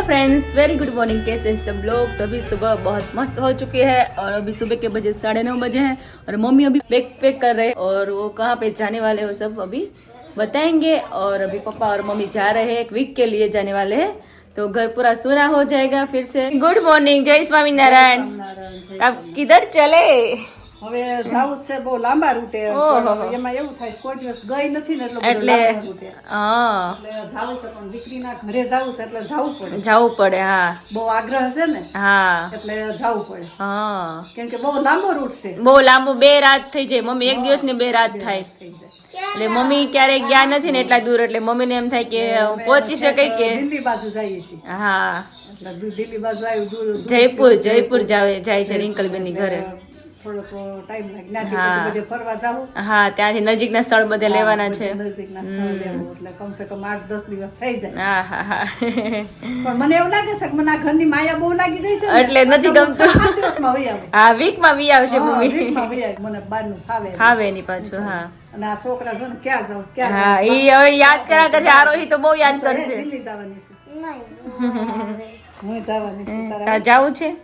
Hello friends, very good morning. कैसे हैं सब लोग? तो अभी सुबह बहुत मस्त हो चुकी है और अभी सुबह के बजे 9:30 बजे हैं और मम्मी अभी बैग पैक कर रहे हैं और वो कहाँ पे जाने वाले हो सब अभी बताएंगे। और अभी पापा और मम्मी जा रहे हैं, एक वीक के लिए जाने वाले हैं, तो घर पूरा सुना हो जाएगा फिर से। गुड मॉर्निंग, जय स्वामी नारायण। अब किधर चले? હવે જાવું છે બહુ લાંબા રૂટે એમાં એવું થાય કોઈ દિવસ ગઈ નથી ને એટલે જાવું છે પણ દીકરીના ઘરે જાવું છે એટલે જાવું પડે હા બહુ આગ્રહ છે ને હા એટલે જાવું પડે હા કેમ કે બહુ લાંબો રૂટ છે બહુ લાંબો 2 રાત થઈ જાય મમ્મી એક દિવસ ને 2 રાત થાય એટલે મમ્મી ક્યારેક ગયા નથી ને એટલા દૂર એટલે મમ્મીને એમ થાય કે પહોંચી શકે કે દિલ્હી બાજુ જઈએ છીએ હા એટલે દિલ્હી બાજુ આવ્યું દૂર જયપુર જાય છે રિંકલબેન ની ઘરે થોડોક ટાઈમ લાગે બધે ફરવા જાવું હા ત્યાંથી નજીકના સ્થળ બધે લેવાના છે નજીકના સ્થળ લેવું એટલે કમસે કમ 8-10 દિવસ થઈ જાય હા હા હા પણ મને એવું લાગે છે કે મને આ ઘરની માયા બહુ લાગી ગઈ છે એટલે નથી ગમતું 5 દિવસમાં વહી આવું હા વીકમાં વી આવશે મમ્મી વીકમાં વહી આવું મને બહારનું ફાવે નહીં પાછું હા અને આ છોકરા જો ને ક્યાં જાવ ક્યાં હા ઈ હવે યાદ કર્યા કરશે આરોહી તો બહુ યાદ કરશે દિલ્હી જવાની છે હું જવાની છું તારા જાવું છે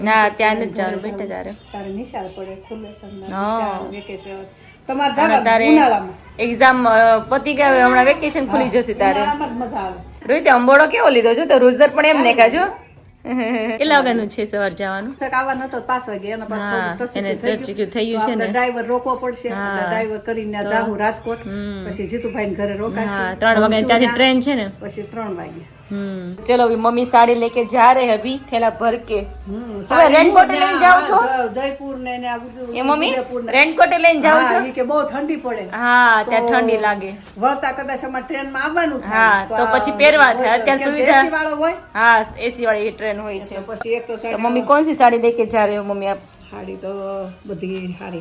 ના ત્યાં નથી જવાનું બેટા તારે નિશાળ પડે ખુલ્લે વેકેશન તમારે એક્ઝામ પતી ગયા હમણાં વેકેશન ખુલી જશે તારે મજા આવે રોહિત અંબોડો કેવો લીધો છો તો રોજદર પણ એમ ને કાજો કેટલા વાગ્યાનું છે સવાર જવાનું આવવાનો તો 5 વાગે એના પાસ એને થઈ ગયું છે ને ડ્રાઈવર રોકવો પડશે ડ્રાઈવર કરીને જાવું રાજકોટ પછી જીતુભાઈ ઘરે રોકાશે 3 વાગે ત્યાંથી ટ્રેન છે ને પછી 3 વાગે चलो अभी मम्मी साड़ी लेके जा रहे हैं अभी थैला भर के रेनकोट लेने जाओ छो जयपुर ने ये मम्मी रेनकोट लेने जाओ छो के बहुत ठंडी पड़े हाँ त्या ठंडी लागे वळता कदाच અમાર ટ્રેન માં આવવાનું હા તો પછી પહેરવા થાય અત્યારે સુવિધા એસી વાળો હોય હા એસી વાળી ટ્રેન હોય છે પછી એક તો मम्मी कौन सी साड़ी लेके जा रहे हो मम्मी आप साड़ी तो बधी हारी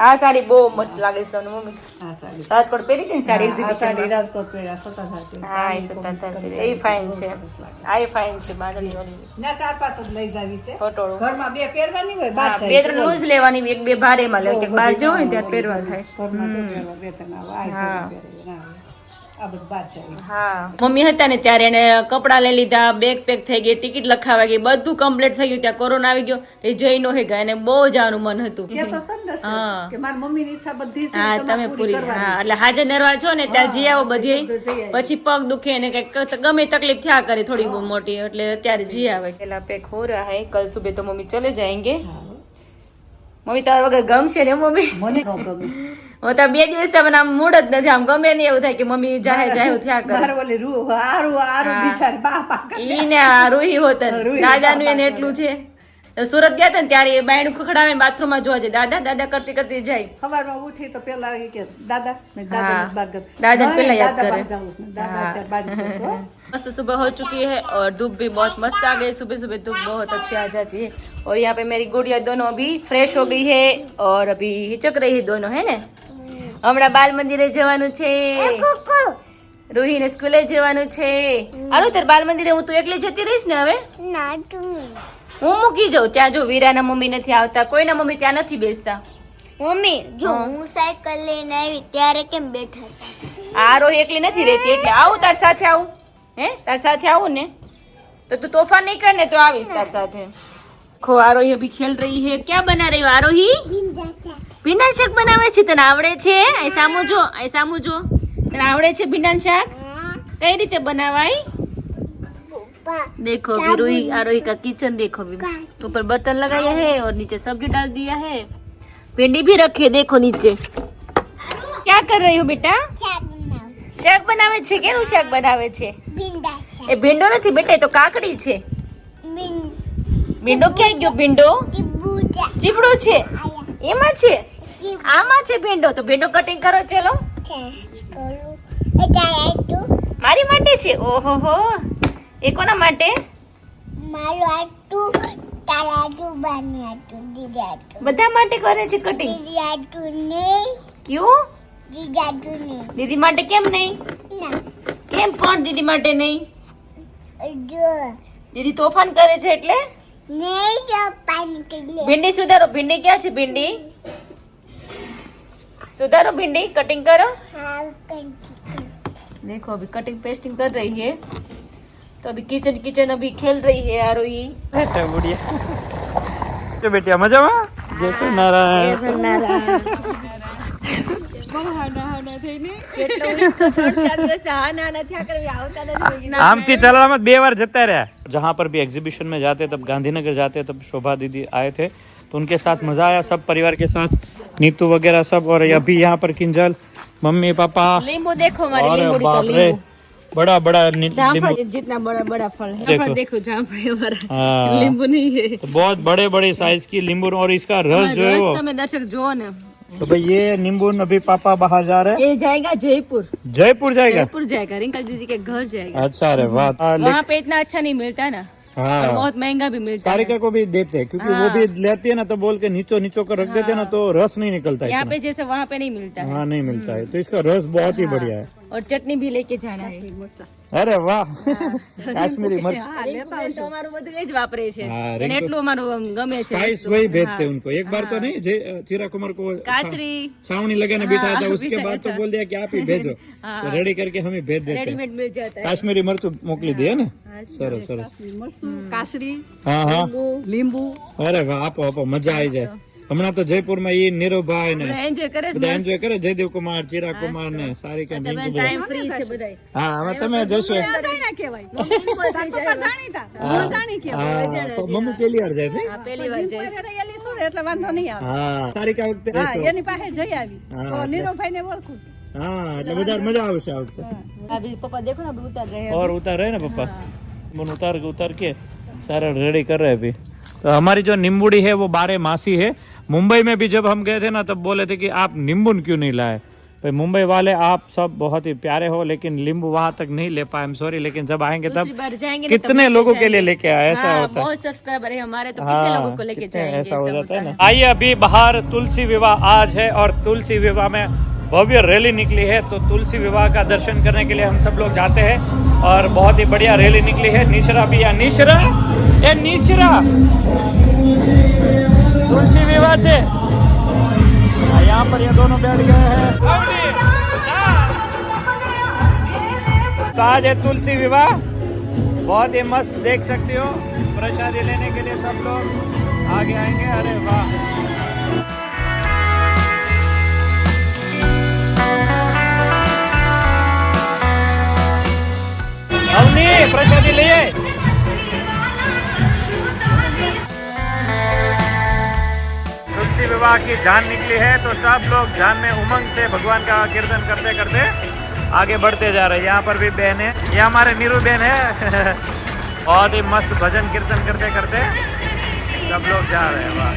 आ साड़ी बહુ મસ્ત લાગે છે તમને મમ્મી આ સાડી રાજકોટ પહેરી હતી ને સાડી એક્ઝિબિશન સાડી રાજકોટ પહેર્યા 17,000 હા એ 17,000 એ ફાઇન છે આ એ ફાઇન છે બાંધણી વાળી ના 4-5 જ લઈ જાવી છે ફોટોળો ઘરમાં બે પહેરવાની હોય બાર જાય બે ત્રણ લૂઝ લેવાની એક બે ભારે માં લે કે બહાર જવું હોય ત્યારે પહેરવા થાય ઘરમાં જો પહેરવા બે ત્રણ આ હા મમ્મી હતા ને ત્યારે એને કપડા લઈ લીધા બેગ પેક થઈ ગઈ ટિકિટ લખાવા ગઈ બધું કમ્પ્લીટ થઈ ગયું ત્યાં કોરોના આવી ગયો એ જઈ નો હે ગયા એને બહુ જવાનું મન હતું હા તમે પૂરી હા એટલે હાજર નરવા છો ને ત્યાં જઈ આવો બધી પછી પગ દુખે ને કઈક ગમે તકલીફ થયા કરે થોડી બહુ મોટી એટલે અત્યારે જઈ આવે પેલા પેક હો રહા હે કલ સુબહ તો મમ્મી ચલે જાएंगे મમ્મી તારા વગર ગમશે ને મમ્મી મને ન ગમે હું તો 2 દિવસ મને આમ મૂડ જ નથી આમ ગમે ને એવું થાય કે મમ્મી જાહે થયા કરે ઓલી રૂ આરું બિચાર બાપા ઈ ને રૂહી હોત દાદાનું એને એટલું છે સુરત ગયા હતા ને ત્યારે એ બાયણું ખખડાવે બાથરૂમ માં જોવા જાય દાદા કરતી કરતી જાય સવારમાં ઉઠી તો પેલા કે દાદા પેલા યાદ કરે मस्त सुबह हो चुकी है और धूप भी बहुत मस्त आ गई सुबह सुबह धूप बहुत अच्छी आ जाती है और यहाँ पे मेरी गुड़िया दोनों अभी फ्रेश हो गई है और अभी हिचक रही है दोनों है ने हमारा बाल मंदिरे जवानु छे रूही ने स्कूले जवानु छे आरो तार बाल मंदिरे હું તું એકલી જતી રહીશ ને હવે ના તું હું મૂકી જાઉં ત્યાં જો વીરાના મમ્મી નથી આવતા કોઈના મમ્મી ત્યાં નથી બેસતા મમ્મી જો હું સાયકલ લઈને આવી ત્યારે કેમ બેઠા હતા આ રોહી એકલી નથી રહેતી એટલે આવું તાર સાથે આવું હે તાર સાથે આવું ને तो तू तोहफा नहीं करने तो आवीश तार साथे खो आरोही अभी खेल रही है क्या बना रही हो आरोही ભીંડા શાક બનાવે છે તને આવડે છે આ સામુ જો તને આવડે છે ભીંડા શાક કઈ રીતે બનાવાય देखो अभी आरोही का किचन देखो अभी ऊपर बर्तन लगाया है और नीचे सब्जी डाल दिया है भिंडी भी रखी है देखो नीचे क्या कर रही हो बेटा શાક બનાવે છે કેનું શાક બનાવે છે એ ભીંડો નથી બેટા એ તો કાકડી છે ભીંડો ક્યાં ગયો ભીંડો ચીપડો છે એમાં છે આમાં છે ભીંડો તો ભીંડો કટિંગ કરો ચલો મારી માટે છે ઓહો હો એ કોના માટે બધા માટે કરે છે કટિંગ ક્યું दीदी માટે કેમ નહીં કેમ પણ દીદી માટે નહીં દીદી તોફાન કરે છે એટલે ભીંડી સુધારો ભીંડી ક્યાં છે ભીંડી સુધારો ભીંડી કટિંગ કરો देखो अभी कटिंग पेस्टिंग कर रही है, तो अभी किचन अभी खेल रही है आरोही। तो बेटिया मजाમાં જય સ્વામિનારાયણ। આમથી ચલાવવામાં 2 बार જતા રહ્યા। जहाँ पर भी एग्जीबिशन में जाते तब गांधीनगर जाते तब शोभा दीदी आए थे, तो उनके साथ मजा आया, सब परिवार के साथ, नीतू वगैरह सब। और अभी यहाँ पर किंजल, मम्मी पापा, नींबू देखो हमारे और नींबू बाप का रे, नींबू, बड़ा बड़ा जामफल जितना बड़ा बड़ा फल है। देखो। देखो जामफल हमारा हाँ। नींबू नहीं है। तो बहुत बड़े बड़े साइज की नींबू, और इसका रस जो है वो, में दर्शक जो ना, तो भाई ये नींबू अभी पापा बाहर जा रहे हैं। ये जाएगा जयपुर। जयपुर जाएगा? जयपुर जाएगा, रिंकल दीदी के घर जाएगा। अच्छा, अरे वाह। वहाँ पे इतना अच्छा नहीं मिलता है ना, और हाँ, बहुत महंगा भी मिलता है। सारिका को भी देते हैं, क्योंकि वो भी लेती है ना, तो बोल के नीचो कर रख देते हैं ना, तो रस नहीं निकलता है यहाँ इतना। पे जैसे वहाँ पे नहीं मिलता है। हाँ, नहीं मिलता है, तो इसका रस बहुत ही बढ़िया है। और चटनी भी लेके जाना है। अरे वाह, काश्मीरी मर्च તો અમારું બધું એ જ વાપરે છે, હા, એને એટલું અમારું ગમે છે। स्पाइस वही भेजते हैं उनको। एक बार तो नहीं, चिरा कुमार को કાચરી छावनी लगाने बिठाया था, उसके बाद तो बोल दिया कि आप ही भेजो, तो रेडी करके हम ही भेज देते हैं। રેડીમેડ मिल जाता है। काश्मीरी मर्च मोकली दिए ना, सरस सरस। મરચું, કાસરી, हाँ हाँ, લીંબુ। अरे वाह, आपो आपो, मजा आई जाए। હમણાં તો જયપુરમાં એ નીરવભાઈ ને એન્જોય કરે છે, બધા એન્જોય કરે, જયદેવ કુમાર, ચિરા કુમાર ને સારિકા ને રિંકુ બધા। ટાઈમ ફ્રી છે બધાય। હા, હવે તમે જશો। જાણ્યા કહેવાય, પપ્પા જાણીતા, હું જાણી કહેવાય। હા, તો મમ્મી પેલી વાર જાય ને? હા, પહેલી વાર જાય। ઉપર રહેલી છું ને એટલે વાંધો નહીં આવે। હા, સારિકા વખતે હા, જશો। એની પાસે જઈ આવી હા, તો નીરવભાઈ ને ઓળખું છું। હા, એટલે વધારે મજા આવશે આ વખતે। अभी पापा देखो ना, अभी उतर रहे हैं। और उतार रहे ना पापा, मन उतार के सारा रेडी कर रहे हैं अभी। तो हमारी जो नींबूड़ी है वो 12 मासी है। मुंबई में भी जब हम गए थे ना, तब बोले थे कि आप नींबू क्यों नहीं लाए। भाई मुंबई वाले आप सब बहुत ही प्यारे हो, लेकिन नींबू वहां तक नहीं ले पाए, सॉरी। लेकिन जब आएंगे दूसरी तब बार जाएंगे ना, कितने तब लोगों लेके के लिए जाएंगे। लेके आए, ऐसा हाँ, होता है। बहुत सब्सक्राइबर है हमारे, तो कितने लोगों को लेके जाएंगे, ऐसा हो जाता है होता ना। आइए, अभी बाहर तुलसी विवाह आज है, और तुलसी विवाह में भव्य रैली निकली है, तो तुलसी विवाह का दर्शन करने के लिए हम सब लोग जाते हैं, और बहुत ही बढ़िया रैली निकली है। निशरा भी है, निशरा ए निशरा, तुलसी विवाह છે। यहाँ पर ये दोनों बैठ गए हैं। तो आज है तुलसी विवाह, बहुत ही मस्त, देख सकते हो। प्रसादी लेने के लिए सब लोग आगे आएंगे। अरे वाह, अवनी प्रसादी लिए। तुलसी विवाह की जान निकली है, तो सब लोग जान में उमंग से भगवान का कीर्तन करते करते आगे बढ़ते जा रहे हैं। यहाँ पर भी बहन है, ये हमारे नीरू बहन है। बहुत ही मस्त भजन कीर्तन करते करते सब लोग जा रहे हैं। वाह,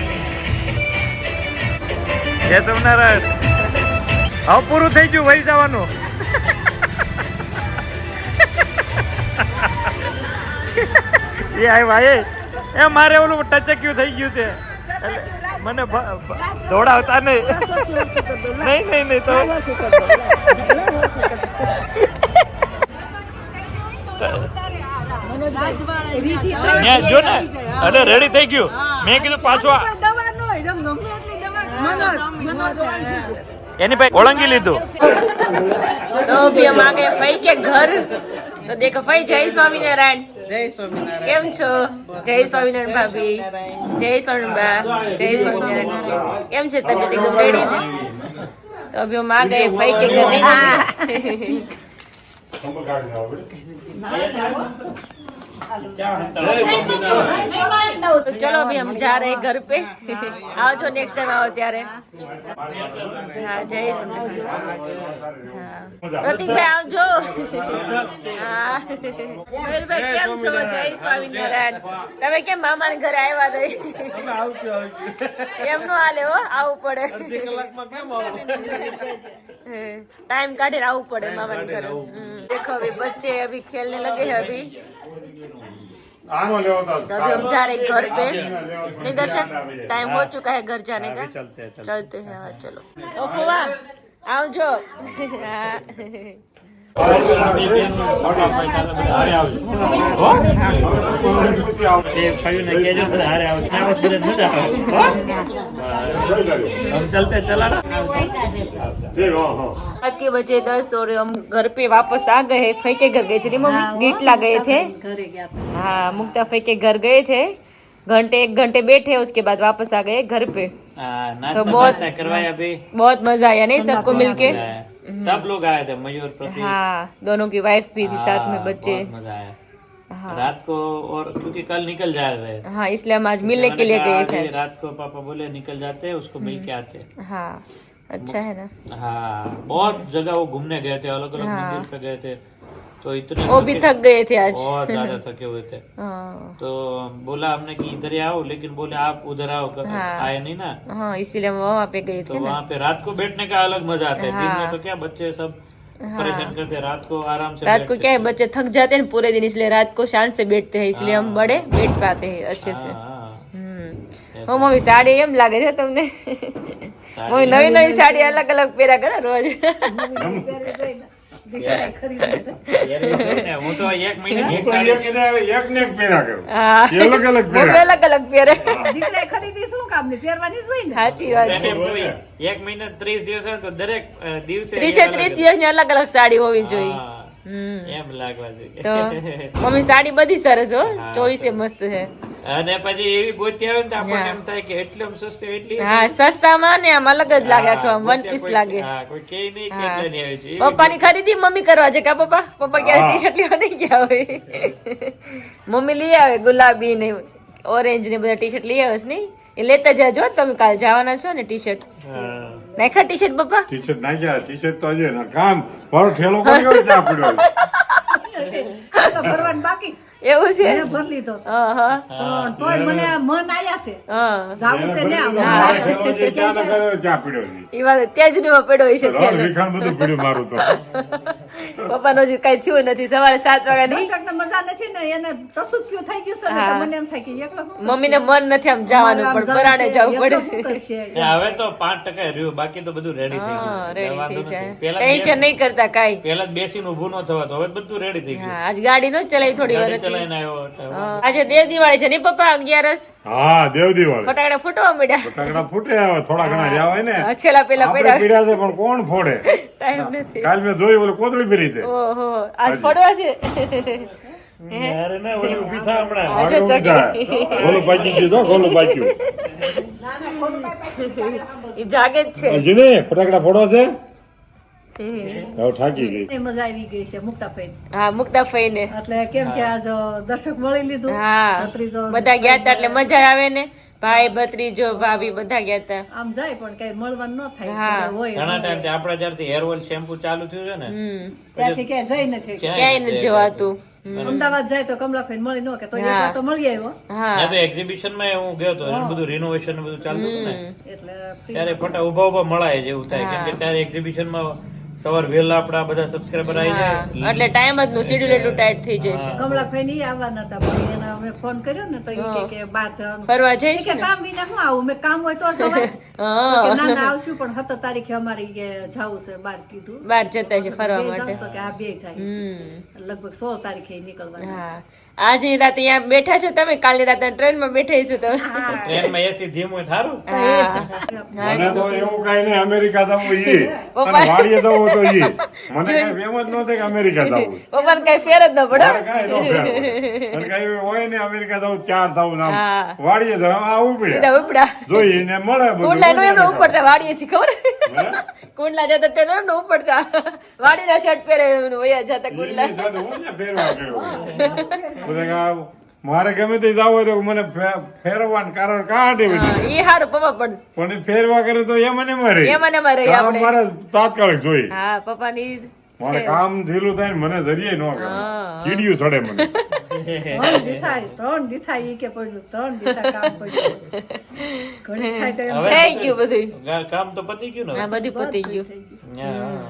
जय સ્વામિનારાયણ। હવે પૂરું થઈ ગયું, વહી જવાનું। એ આવ્યા એ મારે ઓલું ટચક્યું થઈ ગયું છે, મને દોડાવતા નહીં। નહીં તો જો ને, અરે રેડી થઈ ગયું। મેં કીધું પાછું એની પાસે ઓળંગી લીધું। तो अभी हम आ गए फई के घर। तो देखो फई, जय स्वामीनारायण। जय स्वामीनारायण। केम छो? जय स्वामीनारायण भाभी, जय स्वामीनारायण बा, जय स्वामीनारायण। केम छे तबियत? एकदम रेडी ने? तो अभी हम आ गए फई के घर। तो चलो अभी हम जा रहे हैं घर पे। आओ जो नेक्स्ट टाइम आओ ત્યારે। हाँ, जय स्वामीनारायण। हाँ, प्रतीक भाई આવજો। हाँ, મયુર ભાઈ કેમ છો? જય સ્વામિનારાયણ। તમે કેમ મામાને ઘરે આવ્યા નહીં? એમનું હાલે હો, આવવું પડે। टाइम काटे आवવું પડે મામાને ઘરે। देखो अभी बच्चे अभी खेलने लगे हैं अभी। तो अभी हम जा रहे हैं घर पे। नहीं दर्शन, टाइम हो चुका है घर जाने का। चलते हैं। हाँ चलो। ओ फुआ आओ जो। चलते चला रात के बजे 10 और हम घर पे वापस आ गए। फई के घर गए थे मम्मी, गीटला गए थे। ઘરે ગયા હતા हाँ, मुक्ता फई के घर गए थे, एक घंटे बैठे, उसके बाद वापस आ गए घर पे। तो बहुत करवाया अभी, बहुत मजा आया नहीं सबको मिलके। सब लोग आए थे, मयूर प्रतीक, हाँ, दोनों की वाइफ भी थी साथ में, बच्चे। बहुत मजा आया रात को। और क्योंकि कल निकल जा रहे हैं, हाँ, इसलिए हम आज मिलने के लिए गए थे। रात को पापा बोले निकल जाते हैं, उसको मिल के आते हैं। हाँ, अच्छा है ना। हाँ, बहुत जगह वो घूमने गए थे, अलग अलग मंदिर पे गए थे, तो इतने वो भी थक गए थे आज। बहुत ज्यादा थके हुए थे। हाँ, तो बोला हमने कि इधर ही आओ, लेकिन बोले आप उधर आओ, आए नहीं ना। हाँ, इसीलिए हम वहाँ पे गए तो थे ना। वहाँ पे रात को बैठने का अलग मजा आता है। दिन में तो क्या बच्चे सब परेशान करते हैं, रात को आराम से रात को क्या है, बच्चे थक जाते हैं पूरे दिन, इसलिए रात को शांत से बैठते हैं, इसलिए हम बड़े बैठ पाते हैं अच्छे से। ઓ મમ્મી સાડી એમ લાગે છે તમને? મમ્મી નવી નવી સાડી અલગ અલગ પહેર્યા કરે રોજ। હું તો એક મહિને એક ને એક પહેરા કરું, હા, અલગ અલગ મમ્મી અલગ અલગ પહેરે। દીકરાએ ખરીદી શું કામ ની પહેરવાની જ હોય ને સાચી વાત છે। એક મહિને 30 દિવસ હોય તો દરેક દિવસે 30 દિવસની અલગ અલગ સાડી હોવી જોઈએ। એમ લાગવા જોઈએ। તો મમ્મી સાડી બધી સરસ હો, ચોઈસે મસ્ત છે। અને પછી એવી ગોતી આવે ને તો આપણને એમ થાય કે એટલી સસ્તી એટલી। હા, સસ્તામાં ને આમ અલગ જ લાગે, આખું આમ વન પીસ લાગે। હા, કોઈ કે નહીં કે એટલે નહીં આવી છે। પપ્પાની ખરીદી મમ્મી કરવા છે કા પપ્પા? પપ્પા ક્યારે ટી શર્ટ લેવા નહીં ગયા હોય? મમ્મી લઈ આવે ગુલાબી ને ઓરેન્જ ને બધા ટી શર્ટ લઈ આવે નહીં? એ લેતા જાજો તમે, કાલ જવાના છો ને ટી શર્ટ નાખ્યા? ટી શર્ટ પપ્પા ટી શર્ટ નાખ્યા, ટી શર્ટ તો હજી કામ પર ઠેલો કર્યો ચા પડ્યો ભરવાનું બાકી છે। એવું છે? મેં ભરી લીધો હા હા પણ તોય મને મન આયા છે હા, જાવું છે ને આમ ચા ન કર્યો ચા પડ્યો એ વાત તેજરીમાં પડ્યો હશે થેલો। લીખાણ બધું પડ્યું મારું તો। પપ્પાનો હજી કઈ થયું નથી, સવારે 7 વાગ્યા ની દર્શકને મજા નથી ને, એને કશું ક્યું થઈ ગયું છે ને, તો મને એમ થાય કે એકલો શું મમ્મીને મન નથી આમ જવાનું, પણ પરાણે જવું પડે શું કરશે? હવે તો 5% રહ્યું, બાકી તો બધું રેડી થઈ ગયું। રેડી વાંધો થઈ જાય, નથી। પેલા ટેન્શન નહીં કરતા કાઈ। પેલા જ બેસીને ઊભું ન થવાતું, હવે બધું રેડી થઈ ગયું। હા, આજ ગાડી નો ચલાવી થોડી વાર ગાડી ચલાવીને આવ્યો એટલે આજે દેવ દિવાળી છે ને પપ્પા? 11 હા, દેવ દિવાળી ફટાકડા ફૂટવા મળ્યા, ફટાકડા ફૂટે, હવે થોડા ઘણા રહ્યા હોય ને, છેલ્લા પેલા આપણે પડ્યા, પીડ્યા છે પણ કોણ ફોડે? ટાઈમ નથી। કાલ મેં જોયું ઓલું કોતળી ફેરી છે। ઓહો, આજ ફોડવા છે? અરે ના, ઓલી ઊભી થા હમણાં। આજે ચકી ગોલું પાકી ગયું તો, ગોલું પાક્યું ઈ જાગે જ છે। હજી ને ફટાકડા ફોડવા છે, હવે થાકી ગઈ। એ મજા આવી ગઈ છે મુક્તાભાઈ, હા, મુક્તા ફઈને એટલે કેમ કે આજ દર્શક મળી લીધું, હા, ભત્રીજો બધા ગયા તા એટલે મજા આવે ને, ભાઈ ભત્રીજો ભાભી બધા ગયા તા। આમ જાય પણ કઈ મળવાનું ન થાય, હા, બધા હોય ઘણા ટાઈમ થી આપડા જ્યારથી હેર ઓઇલ શેમ્પુ ચાલુ થયું છે ને, ત્યાંથી ક્યાંય જઈ નથી ક્યાંય નથી જવાતું। અમદાવાદ જાય તો કમલાભાઈ મળી ન કે તો એક વાર તો મળી આવ્યો, હા, ત્યાં તો એક્ઝિબિશન માં હું ગયો તો, એનું બધું રિનોવેશન બધું ચાલતું હતું ને, એટલે free. ત્યારે ફટા ઉભા ઉભા મળાય જેવું થાય, કેમ કે ત્યારે એક્ઝિબિશન માં સવાર વહેલા આપડા બધા સબસ્ક્રાઇબર આવી જાય। એટલે ટાઈમ જ નું શેડ્યુલ એટલું ટાઈટ થઈ જાય છે। કમલાભાઈ ની આવવાના હતા, પણ એને અમે ફોન કર્યો ને તો ઈ કે બહાર જવાનું ફરવા ઈ જઈશ કે ને? કામ વિના હું આવું, મેં કામ હોય તો જવાય હા, કે ના ના આવશું, પણ 17 તારીખે અમારે ઈ કે જાવું છે બહાર કીધું, બહાર જતા છે ફરવા બે માટે। જાઉં તો કે આ બે જાય છે. લગભગ 16 તારીખે નીકળવાનું। હા, આજની રાતે અહીંયા બેઠા છો તમે, કાલની રાતે ટ્રેન માં બેઠા છો તમે? ટ્રેન માં એસી ધીમું હોય થારું। મને તો એવું કઈ નહીં, અમેરિકા જવું ઈ અને વાડીએ જવું તો ઈ, મને કઈ એમ જ ન થાય કે અમેરિકા જવું, પપ્પાને કઈ ફેર જ ન પડે। મારે કાંઈ ન ફેર હોય. અને કઈ હોય ને અમેરિકા જવું 4 થવું ને આમ વાડીએ જવું આવું પડે, સીધા ઉપડા જોઈને મળે બધું। કુંડલા નું એમને ઉપડતા વાડીએથી, ખબર? કુંડલા જતા તેનો એમને ઉપડતા વાડીના શર્ટ પહેરે વયા જતા કુંડલા। ઈ છે ને હું ત્યાં ફેરવા ગયો. બધા કે આ મારે ગમે તે જવું હોય તો મને ફેરવાનું કારણ કાઢે બધું, એ હારું પપ્પા પણ પણ ઈ ફેરવા કરે તો એમાં ને મરે, એમાં ને એમાં રહી કામ આપણે। મારે તાત્કાલિક જોઈએ, હા, પપ્પાની મારે કામ ઢીલું થાય ને મને જરીએ ન કરે, ચીડિયું ચડે મને। 3 દી થાય ઈ કે પડ્યું 3 દી થાય કામ પડ્યું, ઘણી થાય તો એમ થઈ ગયું બધું। કામ તો પતી ગયું ને હા, બધું પતી ગયું। હા।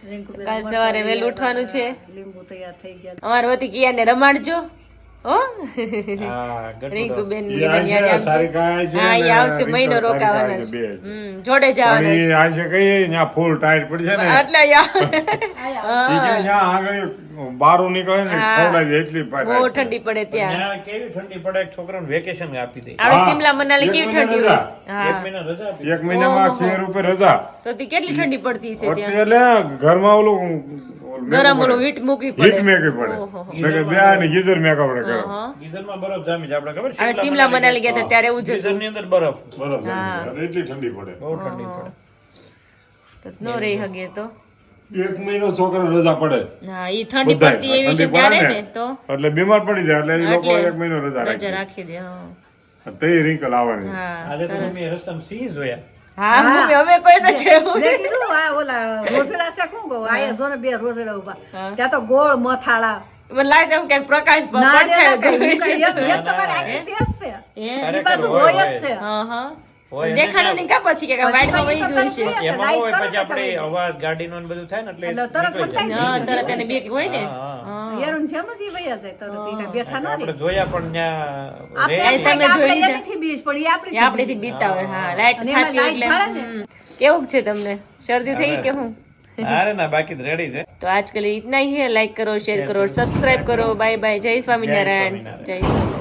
રીંકુબેન કાલ સવારે વહેલું ઉઠવાનું છે। લીંબુ તૈયાર થઈ ગયા, અમારા વતી કિયાને રમાડજો, ઓ હા ગટુ રિંકુ બેન ઈ આ છે, સારિકા આ છે હા, ઈ ને આવશે, મહિનો રીંકુ રોકાવાના સારિકા છે. આ બે છે. જોડે જવાના પણ ઈ આ છે કઈ ત્યાં ફૂલ ટાઈટ પડી છે ને એટલે યાર ઈ કે ત્યાં આગળ બારું નીકળે ને ખવડાવી દે એટલી બહુ ટાઈટ. ઠંડી પડે ત્યાં ત્યાં કેવી ઠંડી પડે છોકરાને વેકેશન આપી દે આપણે હા. સિમલા મનાલી એક કેવી મહિના ઠંડી રજા. હોય હા એક મહિના રજા આપી એક મહિનામાં ખેર ઉપર રજા તો તે કેટલી ઠંડી પડતી છે ત્યાં એટલે ઘરમાં ઓલું ગરમ ઓલું હીટ મૂકવી હીટ પડે મેકવી પડે મેં કે બે ને ગીઝર મેકવા પડે ઘરે. ગીઝરમાં બરફ જામી જાય આપણે ખબર આપણે સિમલા મનાલી ગયા હતા ત્યારે એવું જ હતું ગીઝરની અંદર બરફ બરાબર અને એટલી ઠંડી પડે. બહુ ઠંડી પડે તો ન રહી હગે તો એક મહિનો છોકરા રજા પડે હા ઈ ઠંડી બધાય. પડતી એવી છે ઠંડી પડે ત્યારે ને ને તો એટલે બીમાર પડી જાય એટલે એ લોકો એક મહિનો રજા રજા રાખે રાખી દે હા તે રિંકલ આવવાની હા આજે તો મમ્મીએ રસ્તામાં સિંહ જોયા હા મમ્મી અમે કોઈ ન છે એવું. મેં કીધું આ ઓલા રોસડા છે કોણ ગો આયા જો ને બે રોસડા ઉભા ત્યાં તો ગોળ મથાળા મને લાગે એમ કે પ્રકાશ ના પડછાયો જોઈ છે એમ તમારે આખી ટેસ્ટ છે હે? ઈ પાછું હોય જ છે હા હા હોય દેખાડો નહીં કા પછી કે વાઈટમાં વહી ગયું છે એમાં હોય પછી આપણે અવાજ ગાડીનો ને બધું થાય ને એટલે એટલે તરત નીકળી જાય. હા તરત એને બીક હોય ને યારું જેમ જ ઈ વયા જાય તરત ઈ કાંઈ બેઠા ન રહે. આપણે જોયા પણ ત્યાં આપણે એ તમે આપણે જોઈ લીધા. એનીથી બીજ પણ ઈ આપણી એ આપણેથી બીતા હોય હા લાઈટ અને એમાં થતી હોય લાઈટ એટલે ફાળે ને. કેવું છે તમને શરદી થઈ ગઈ કે હું અરે ના બાકી રેડી છે तो आज के लिए इतना ही है लाइक करो शेयर करो सब्सक्राइब करो बाय बाय जय स्वामीनारायण जय स्वामीनारायण